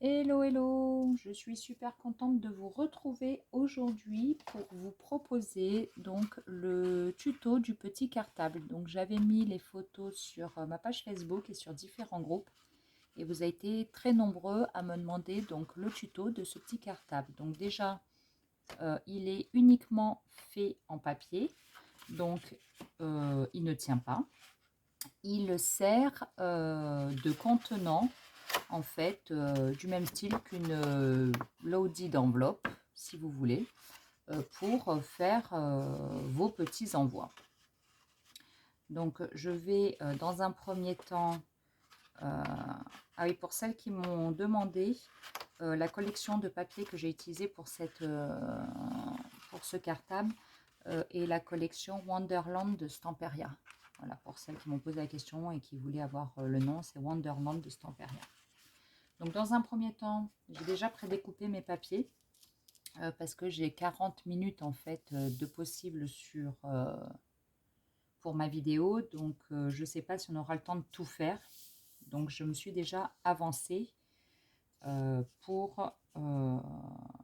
Hello, hello! Je suis super contente de vous retrouver aujourd'hui pour vous proposer donc le tuto du petit cartable. Donc j'avais mis les photos sur ma page Facebook et sur différents groupes et vous avez été très nombreux à me demander donc le tuto de ce petit cartable. Donc déjà, il est uniquement fait en papier, donc il ne tient pas. Il sert de contenant en fait du même style qu'une loaded enveloppe si vous voulez pour faire vos petits envois. Donc je vais dans un premier temps ah oui, pour celles qui m'ont demandé la collection de papier que j'ai utilisée pour ce cartable et la collection Wonderland de Stamperia. Voilà, pour celles qui m'ont posé la question et qui voulaient avoir le nom, c'est Wonderland de Stamperia. Donc dans un premier temps, j'ai déjà prédécoupé mes papiers parce que j'ai 40 minutes en fait de possible pour ma vidéo. Donc je ne sais pas si on aura le temps de tout faire. Donc je me suis déjà avancée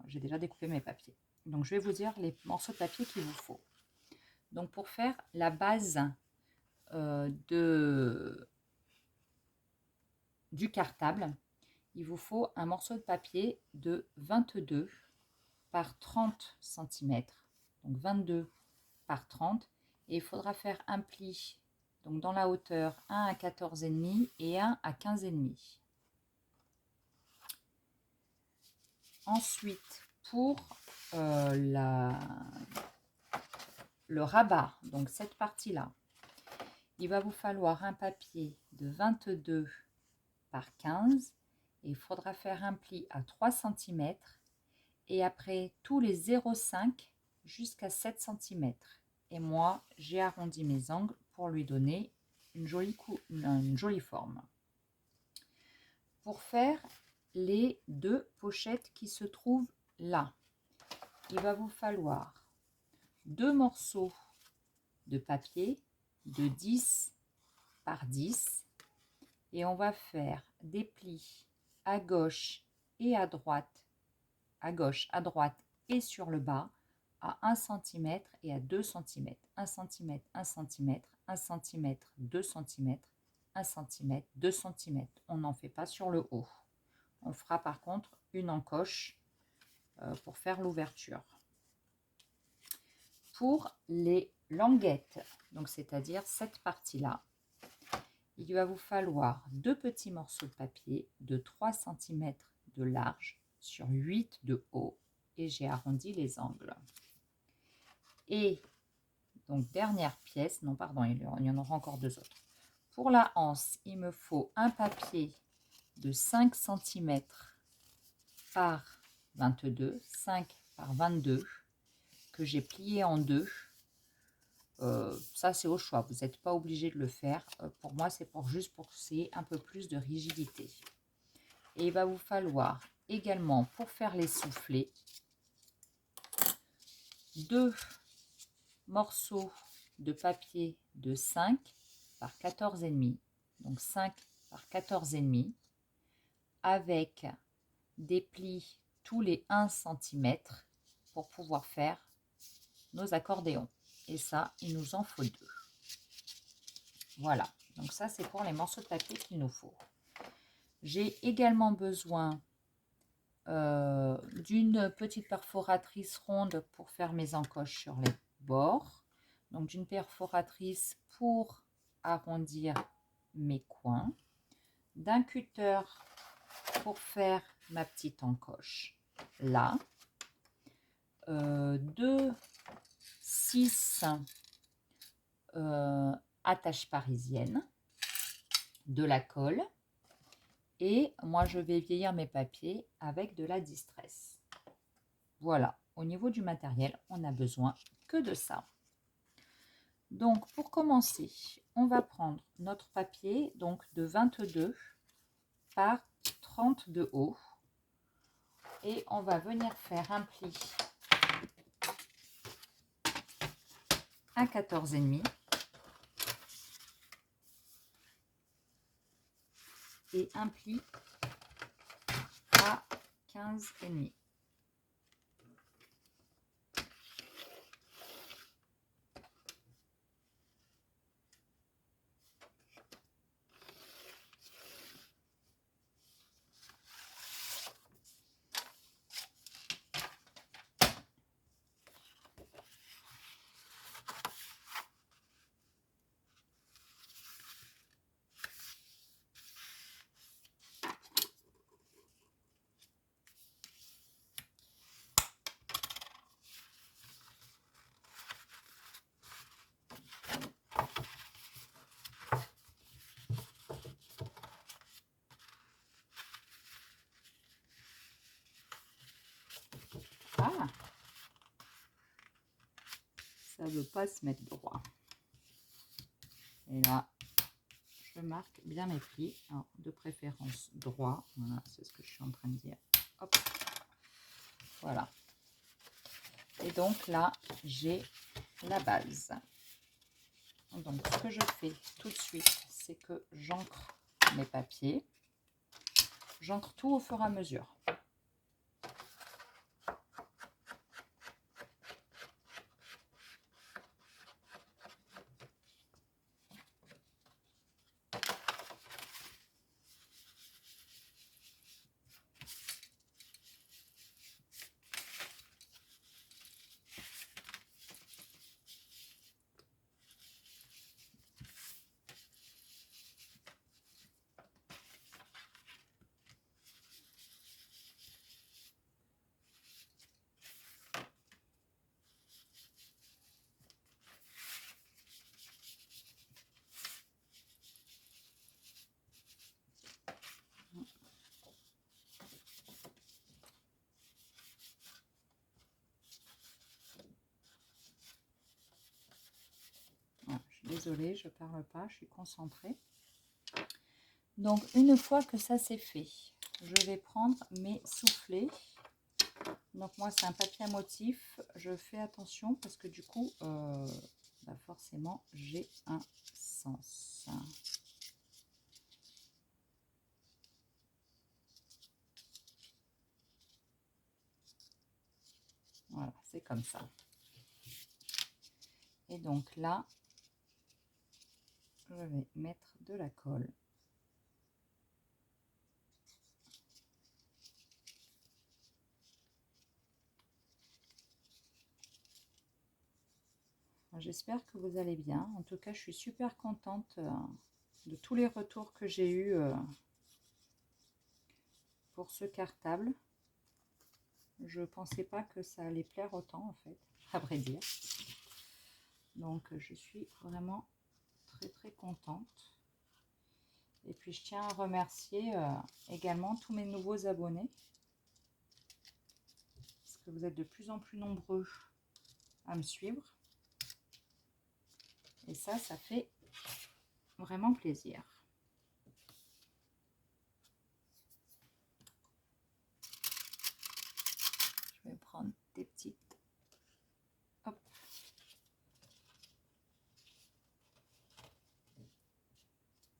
j'ai déjà découpé mes papiers. Donc je vais vous dire les morceaux de papier qu'il vous faut. Donc pour faire la base du cartable, il vous faut un morceau de papier de 22 par 30 cm, donc 22 par 30, et il faudra faire un pli donc dans la hauteur 1 à 14,5 et 1 à 15,5. Ensuite, pour le rabat, donc cette partie-là, il va vous falloir un papier de 22 par 15 et il faudra faire un pli à 3 cm et après tous les 0,5 jusqu'à 7 cm. Et moi, j'ai arrondi mes angles pour lui donner une jolie forme. Pour faire les deux pochettes qui se trouvent là, il va vous falloir deux morceaux de papier de 10 par 10 et on va faire des plis à gauche et à droite, à gauche, à droite et sur le bas à 1 cm et à 2 cm, 1 cm, 1 cm, 1 cm, 2 cm, 1 cm, 2 cm. On n'en fait pas sur le haut. On fera par contre une encoche pour faire l'ouverture. Pour les languettes, donc c'est-à-dire cette partie-là, il va vous falloir deux petits morceaux de papier de 3 cm de large sur 8 de haut et j'ai arrondi les angles. Et donc dernière pièce, non pardon, il y en aura encore deux autres. Pour la anse, il me faut un papier de 5 cm par 22, 5 par 22 que j'ai plié en deux. Ça c'est au choix, vous n'êtes pas obligé de le faire. Pour moi c'est juste pour que c'est un peu plus de rigidité. Et il va vous falloir également pour faire les soufflets deux morceaux de papier de 5 par 14,5, donc 5 par 14,5 avec des plis tous les 1 cm pour pouvoir faire nos accordéons. Et ça, il nous en faut deux. Voilà, donc ça c'est pour les morceaux de papier qu'il nous faut. J'ai également besoin d'une petite perforatrice ronde pour faire mes encoches sur les bords. Donc d'une perforatrice pour arrondir mes coins. D'un cutter pour faire ma petite encoche là. De 6 attaches parisiennes, de la colle et moi je vais vieillir mes papiers avec de la distress. Voilà, au niveau du matériel, on n'a besoin que de ça. Donc pour commencer, on va prendre notre papier donc de 22 par 30 de haut et on va venir faire un pli à 14,5 et un pli à 15,5. Ah, ça veut pas se mettre droit. Et là, je marque bien mes plis. Alors, de préférence droit. Voilà, c'est ce que je suis en train de dire. Hop. Voilà. Et donc là, j'ai la base. Donc, ce que je fais tout de suite, c'est que j'ancre mes papiers. J'ancre tout au fur et à mesure. Voilà, je suis désolée, je ne parle pas, je suis concentrée. Donc, une fois que ça c'est fait, je vais prendre mes soufflets. Donc, moi, c'est un papier à motif. Je fais attention parce que du coup, bah forcément, j'ai un sens. Voilà, c'est comme ça. Et donc là, je vais mettre de la colle. J'espère que vous allez bien. En tout cas, je suis super contente de tous les retours que j'ai eus pour ce cartable. Je ne pensais pas que ça allait plaire autant, en fait, à vrai dire. Donc, je suis vraiment très contente. Et puis, je tiens à remercier également tous mes nouveaux abonnés. Parce que vous êtes de plus en plus nombreux à me suivre. Et ça fait vraiment plaisir. Je vais prendre des petites... Hop.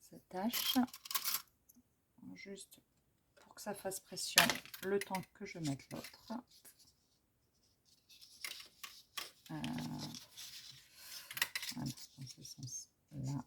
Ça tâche. Juste pour que ça fasse pression le temps que je mette l'autre. Voilà, dans ce sens-là.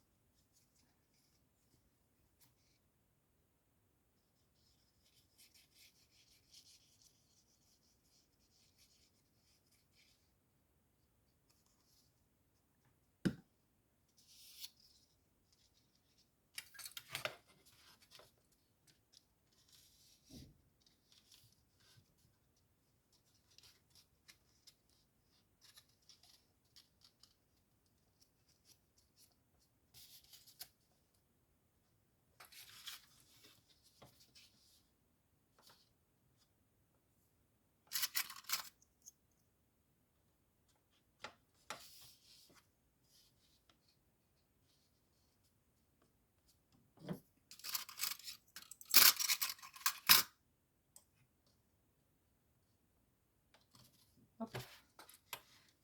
Hop.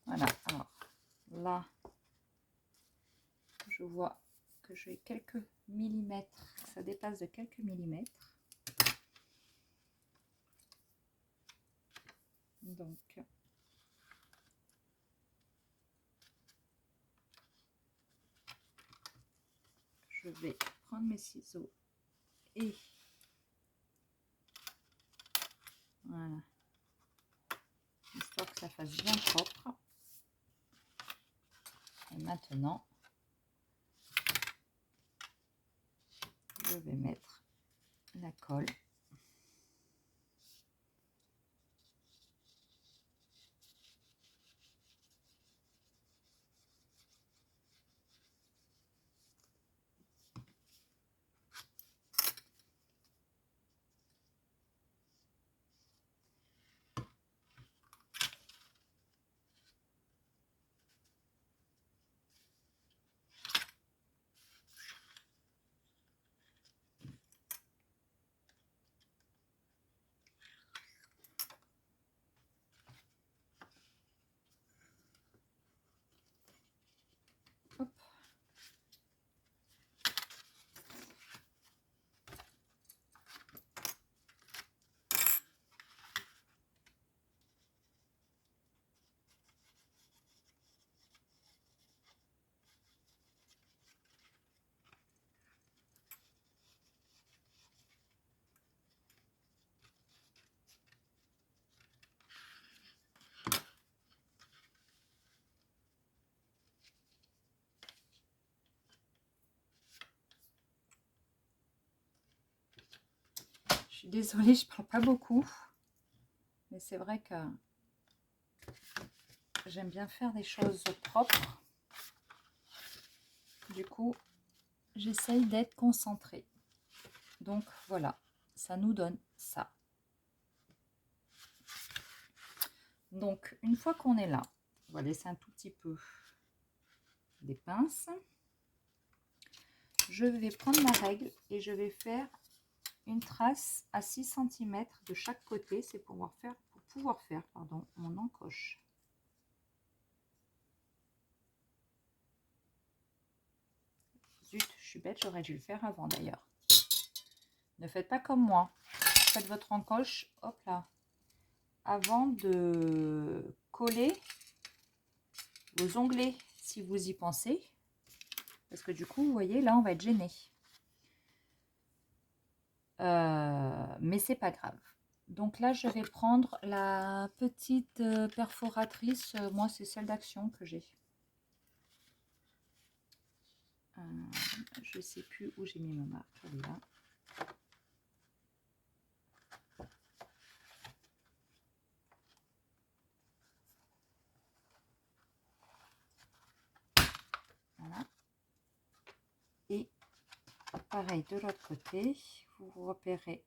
Voilà, alors là, je vois que j'ai quelques millimètres, ça dépasse de quelques millimètres. Donc, je vais prendre mes ciseaux et voilà, histoire que ça fasse bien propre. Et maintenant, je vais mettre la colle. Hop. Je suis désolée, je parle pas beaucoup, mais c'est vrai que j'aime bien faire des choses propres. Du coup, j'essaye d'être concentrée. Donc voilà, ça nous donne ça. Donc une fois qu'on est là, on va laisser un tout petit peu des pinces. Je vais prendre ma règle et je vais faire une trace à 6 cm de chaque côté. C'est pour pouvoir faire mon encoche. Zut, je suis bête, j'aurais dû le faire avant d'ailleurs. Ne faites pas comme moi. Faites votre encoche, hop là, avant de coller vos onglets, si vous y pensez. Parce que du coup, vous voyez, là, on va être gêné. Mais c'est pas grave. Donc là, je vais prendre la petite perforatrice. Moi, c'est celle d'Action que j'ai. Je sais plus où j'ai mis ma marque. Elle est là. Voilà. Et pareil de l'autre côté, vous repérez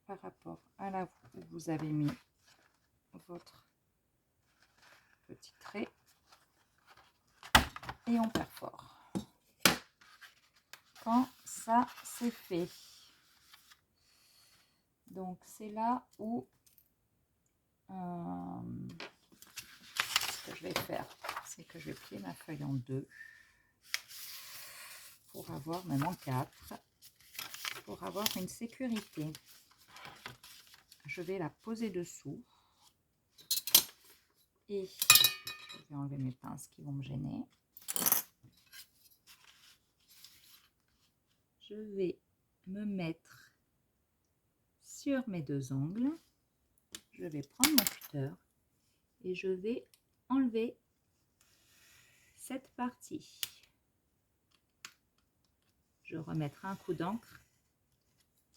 par rapport à là où vous avez mis votre petit trait et on perfore. Quand ça c'est fait, donc c'est là où ce que je vais faire, c'est que je vais plier ma feuille en deux pour avoir, même en quatre, pour avoir une sécurité. Je vais la poser dessous et je vais enlever mes pinces qui vont me gêner. Je vais me mettre sur mes deux ongles. Je vais prendre mon cutter et je vais enlever cette partie. Je remettrai un coup d'encre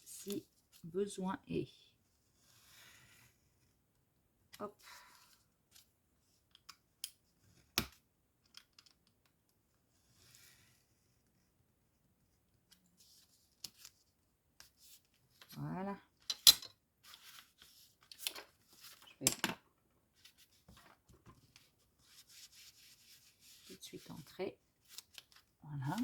si besoin est. Hop. Voilà. Je vais tout de suite entrer. Voilà.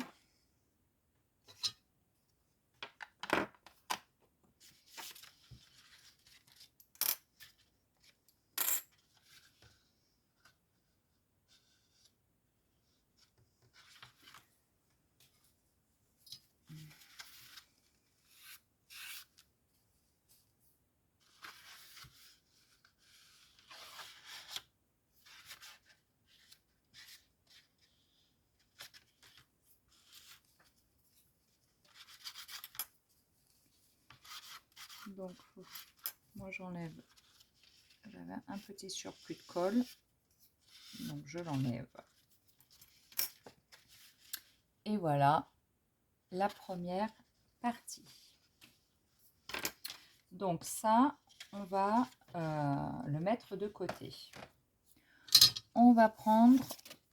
Donc, moi j'enlève. J'avais un petit surplus de colle. Donc, je l'enlève. Et voilà la première partie. Donc, ça, on va le mettre de côté. On va prendre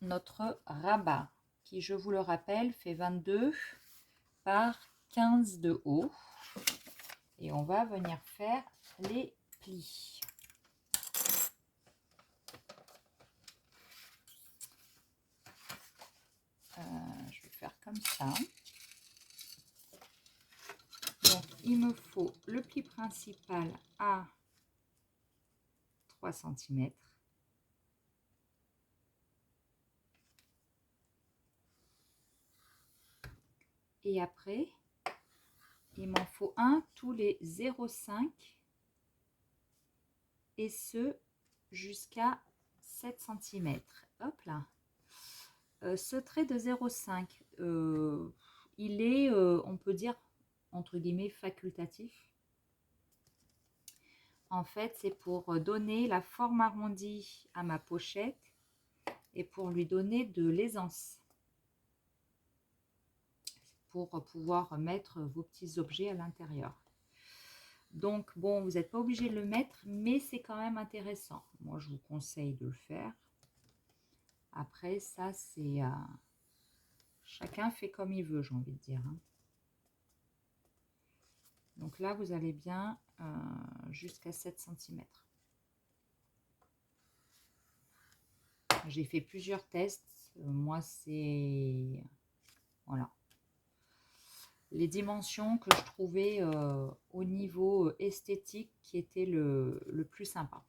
notre rabat qui, je vous le rappelle, fait 22 par 15 de haut. Et on va venir faire les plis. Je vais faire comme ça. Donc, il me faut le pli principal à 3 cm. Et après, il m'en faut un tous les 0,5 et ce jusqu'à 7 cm. Hop là. Ce trait de 0,5, il est, on peut dire, entre guillemets, facultatif. En fait, c'est pour donner la forme arrondie à ma pochette et pour lui donner de l'aisance. Pour pouvoir mettre vos petits objets à l'intérieur. Donc, bon, vous n'êtes pas obligé de le mettre, mais c'est quand même intéressant. Moi, je vous conseille de le faire. Après, ça, c'est... chacun fait comme il veut, j'ai envie de dire. Hein. Donc là, vous allez bien jusqu'à 7 cm. J'ai fait plusieurs tests. Moi, c'est... Voilà. Les dimensions que je trouvais au niveau esthétique qui étaient le plus sympa.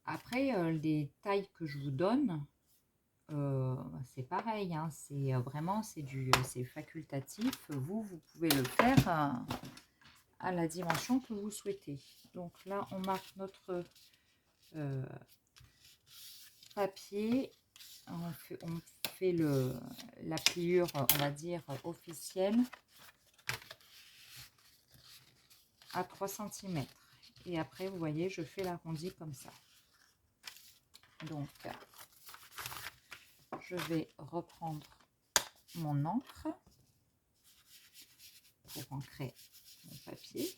Après, les tailles que je vous donne, c'est pareil, hein, c'est vraiment c'est facultatif. Vous pouvez le faire à la dimension que vous souhaitez. Donc là, on marque notre papier. On fait la pliure, on va dire, officielle à 3 cm. Et après, vous voyez, je fais l'arrondi comme ça. Donc, je vais reprendre mon encre pour ancrer mon papier.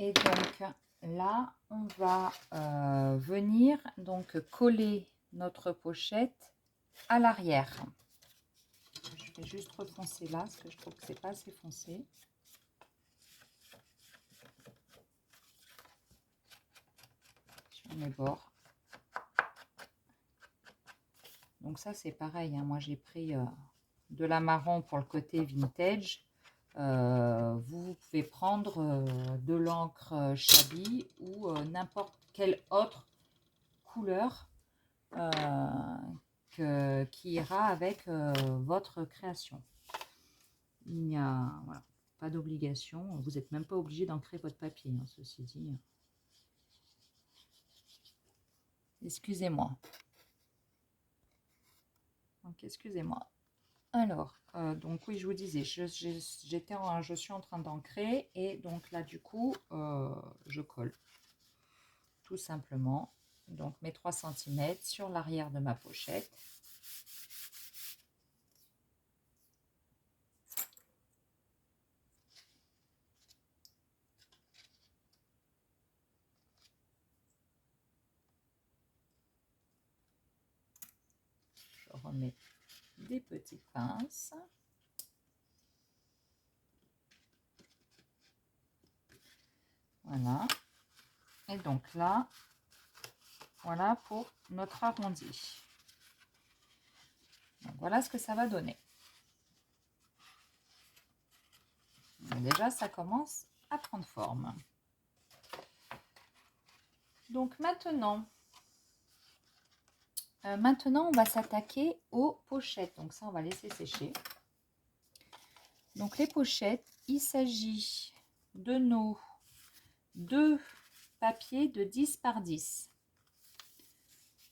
Et donc là, on va venir donc coller notre pochette à l'arrière. Je vais juste refoncer là, parce que je trouve que c'est pas assez foncé. Sur mes bords. Donc ça, c'est pareil. Hein. Moi, j'ai pris de la marron pour le côté vintage. Vous pouvez prendre de l'encre Chabi ou n'importe quelle autre couleur qui ira avec votre création. Il n'y a voilà, pas d'obligation. Vous n'êtes même pas obligé d'ancrer votre papier, hein, ceci dit. Excusez-moi. Donc, excusez-moi. Alors, donc oui, je vous disais, je suis en train d'ancrer et donc là, du coup, je colle tout simplement. Donc, mes 3 cm sur l'arrière de ma pochette. Je remets des petites pinces. Voilà. Et donc là, voilà pour notre arrondi. Donc voilà ce que ça va donner. Donc déjà, ça commence à prendre forme. Donc maintenant, on va s'attaquer aux pochettes. Donc ça, on va laisser sécher. Donc les pochettes, il s'agit de nos 2 papiers de 10 par 10.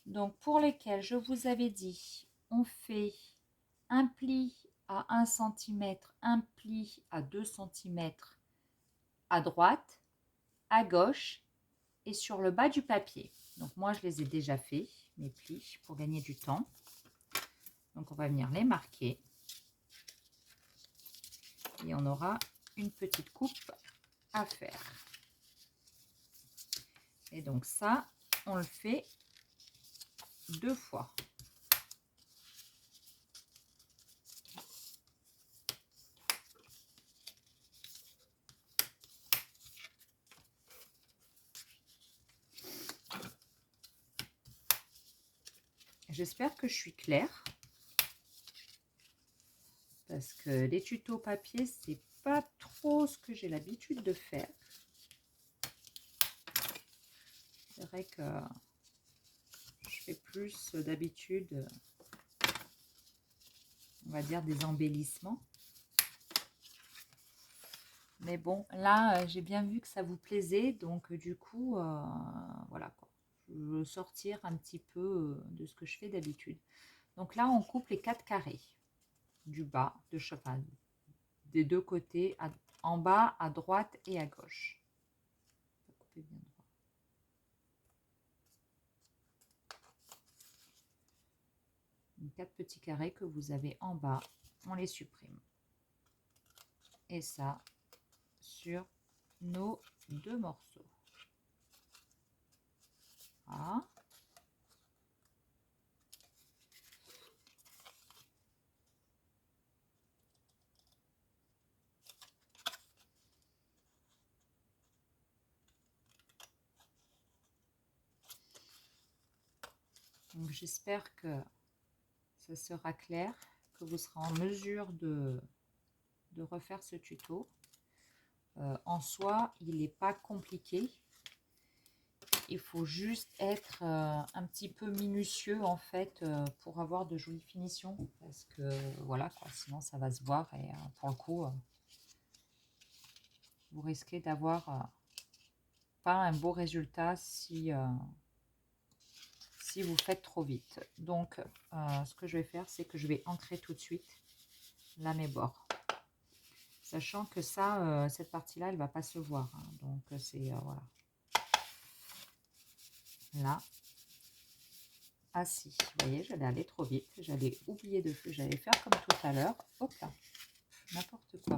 Donc pour lesquels je vous avais dit, on fait un pli à 1 cm, un pli à 2 cm à droite, à gauche et sur le bas du papier. Donc moi je les ai déjà fait, mes plis, pour gagner du temps. Donc on va venir les marquer. Et on aura une petite coupe à faire. Et donc ça, on le fait 2 fois. J'espère que je suis claire. Parce que les tutos papier, c'est pas trop ce que j'ai l'habitude de faire. C'est vrai que je fais plus d'habitude, on va dire, des embellissements. Mais bon, là, j'ai bien vu que ça vous plaisait. Donc, du coup, voilà quoi. Je veux sortir un petit peu de ce que je fais d'habitude. Donc là, on coupe les 4 carrés du bas, de cheval, des 2 côtés, en bas, à droite et à gauche. Couper bien droit. Les 4 petits carrés que vous avez en bas, on les supprime. Et ça, sur nos 2 morceaux. Voilà. Donc j'espère que ça sera clair, que vous serez en mesure de refaire ce tuto. En soi, il n'est pas compliqué. Il faut juste être un petit peu minutieux en fait pour avoir de jolies finitions. Parce que voilà, quoi, sinon ça va se voir et pour le coup, vous risquez d'avoir pas un beau résultat si vous faites trop vite. Donc, ce que je vais faire, c'est que je vais ancrer tout de suite là mes bords. Sachant que ça, cette partie-là, elle ne va pas se voir. Hein. Donc, c'est, voilà. Là. Ah si, vous voyez, j'allais aller trop vite. J'allais oublier de faire, j'allais faire comme tout à l'heure. Hop là, n'importe quoi.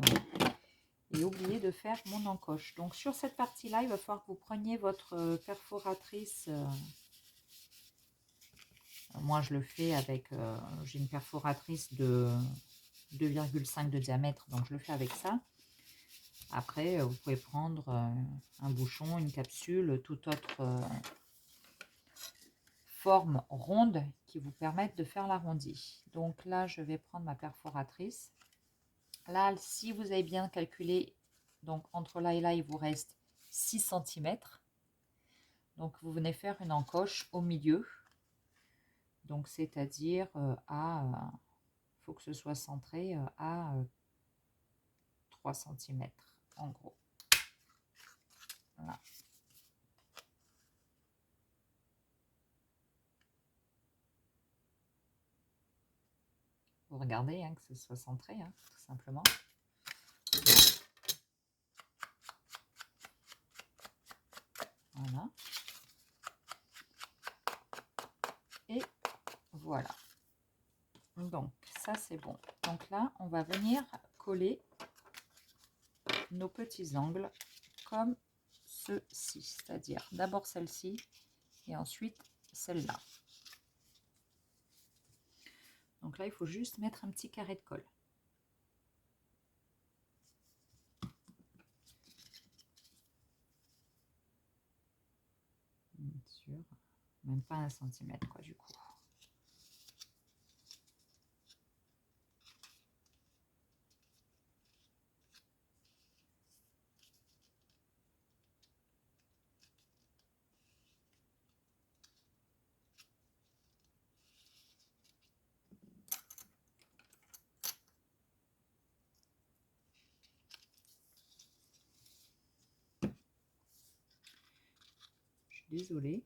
Et oublier de faire mon encoche. Donc, sur cette partie-là, il va falloir que vous preniez votre perforatrice. Moi, je le fais avec, j'ai une perforatrice de 2,5 de diamètre, donc je le fais avec ça. Après, vous pouvez prendre un bouchon, une capsule, toute autre forme ronde qui vous permettent de faire l'arrondi. Donc là, je vais prendre ma perforatrice. Là, si vous avez bien calculé, donc entre là et là, il vous reste 6 cm. Donc, vous venez faire une encoche au milieu. Donc, c'est-à-dire il faut que ce soit centré à 3 cm en gros. Voilà. Vous regardez hein, que ce soit centré, hein, tout simplement. Voilà. Et voilà. Donc, ça c'est bon. Donc là, on va venir coller nos petits angles comme ceci. C'est-à-dire d'abord celle-ci et ensuite celle-là. Donc là, il faut juste mettre un petit carré de colle. Bien sûr, même pas 1 centimètre quoi du coup. désolée.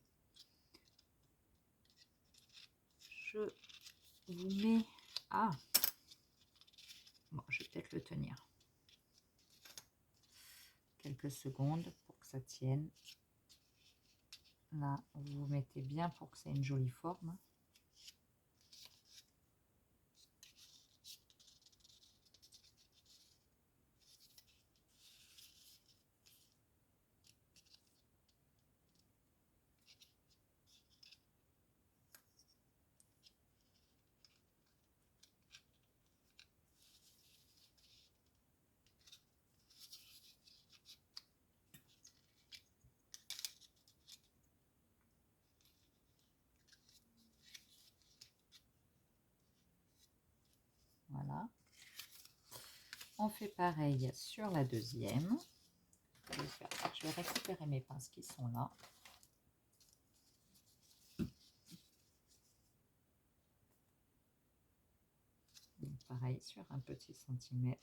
Je vous mets... Ah, bon, je vais peut-être le tenir quelques secondes pour que ça tienne. Là, vous vous mettez bien pour que c'est une jolie forme. Voilà. On fait pareil sur la deuxième. Je vais récupérer mes pinces qui sont là. Donc pareil sur un petit centimètre.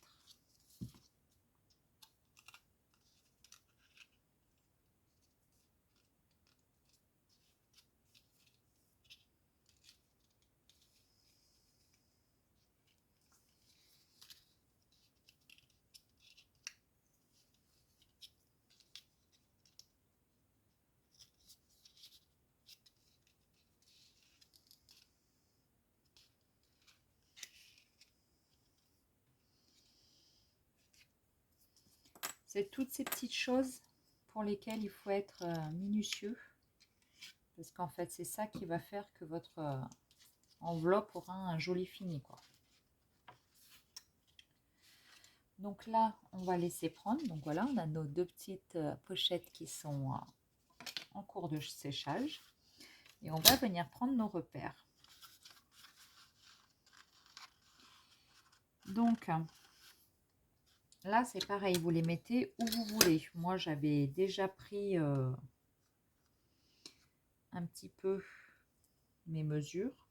C'est toutes ces petites choses pour lesquelles il faut être minutieux. Parce qu'en fait, c'est ça qui va faire que votre enveloppe aura un joli fini, quoi. Donc là, on va laisser prendre. Donc voilà, on a nos deux petites pochettes qui sont en cours de séchage. Et on va venir prendre nos repères. Donc là, c'est pareil, vous les mettez où vous voulez. Moi, j'avais déjà pris un petit peu mes mesures.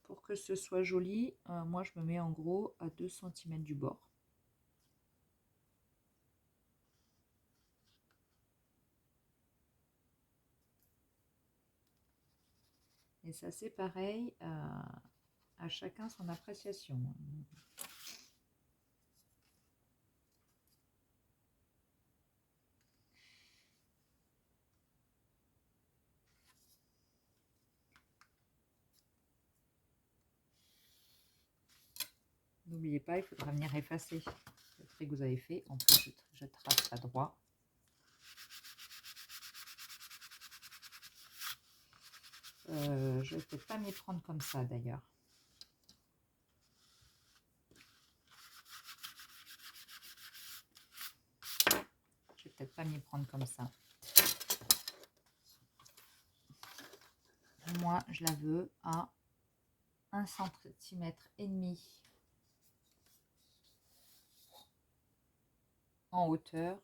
Pour que ce soit joli, moi, je me mets en gros à 2 cm du bord. Et ça, c'est pareil, à chacun son appréciation. N'oubliez pas, il faudra venir effacer le trait que vous avez fait. En plus, je trace à droit. Je vais peut-être pas m'y prendre comme ça d'ailleurs. Je vais peut-être pas m'y prendre comme ça. Moi, je la veux à 1,5 cm en hauteur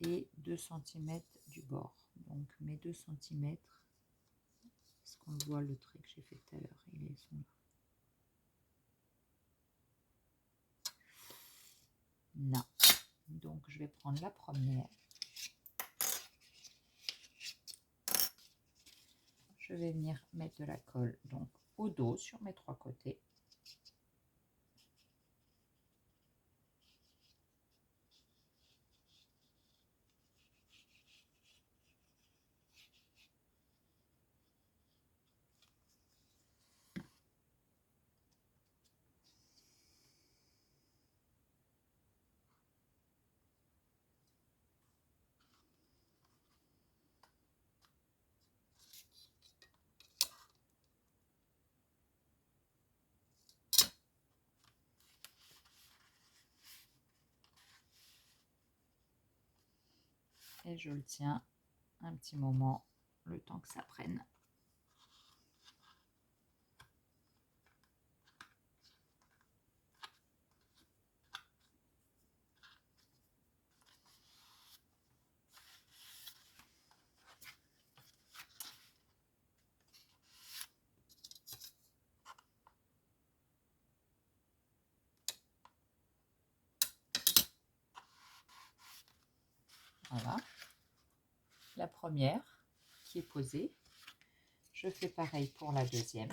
et 2 cm du bord. Donc mes 2 cm, est-ce qu'on voit le trait que j'ai fait tout à l'heure? Ils sont là. Non. Donc je vais prendre la première. Je vais venir mettre de la colle donc au dos sur mes 3 côtés. Et je le tiens un petit moment, le temps que ça prenne. Voilà. la première qui est posée. Je fais pareil pour la deuxième.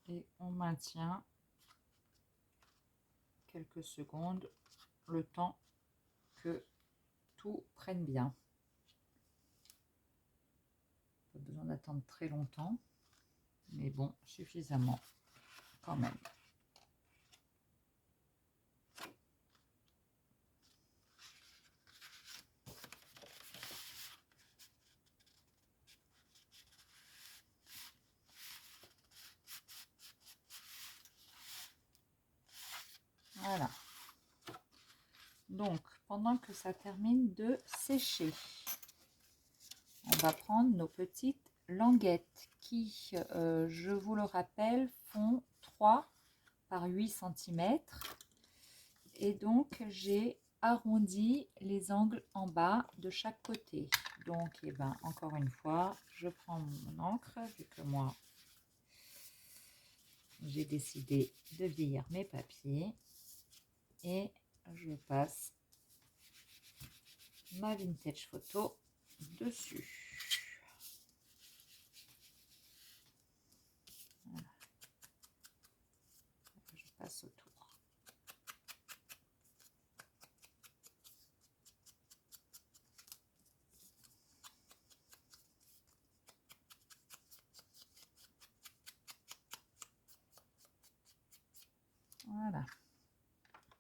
Et on maintient quelques secondes le temps que tout prenne bien. Pas besoin d'attendre très longtemps, mais bon, suffisamment quand même. Voilà. Donc, pendant que ça termine de sécher, on va prendre nos petites languettes qui, je vous le rappelle, font 3 par 8 cm. Et donc, j'ai arrondi les angles en bas de chaque côté. Donc, et ben, encore une fois, je prends mon encre, vu que moi, j'ai décidé de vieillir mes papiers. Et je passe ma vintage photo dessus.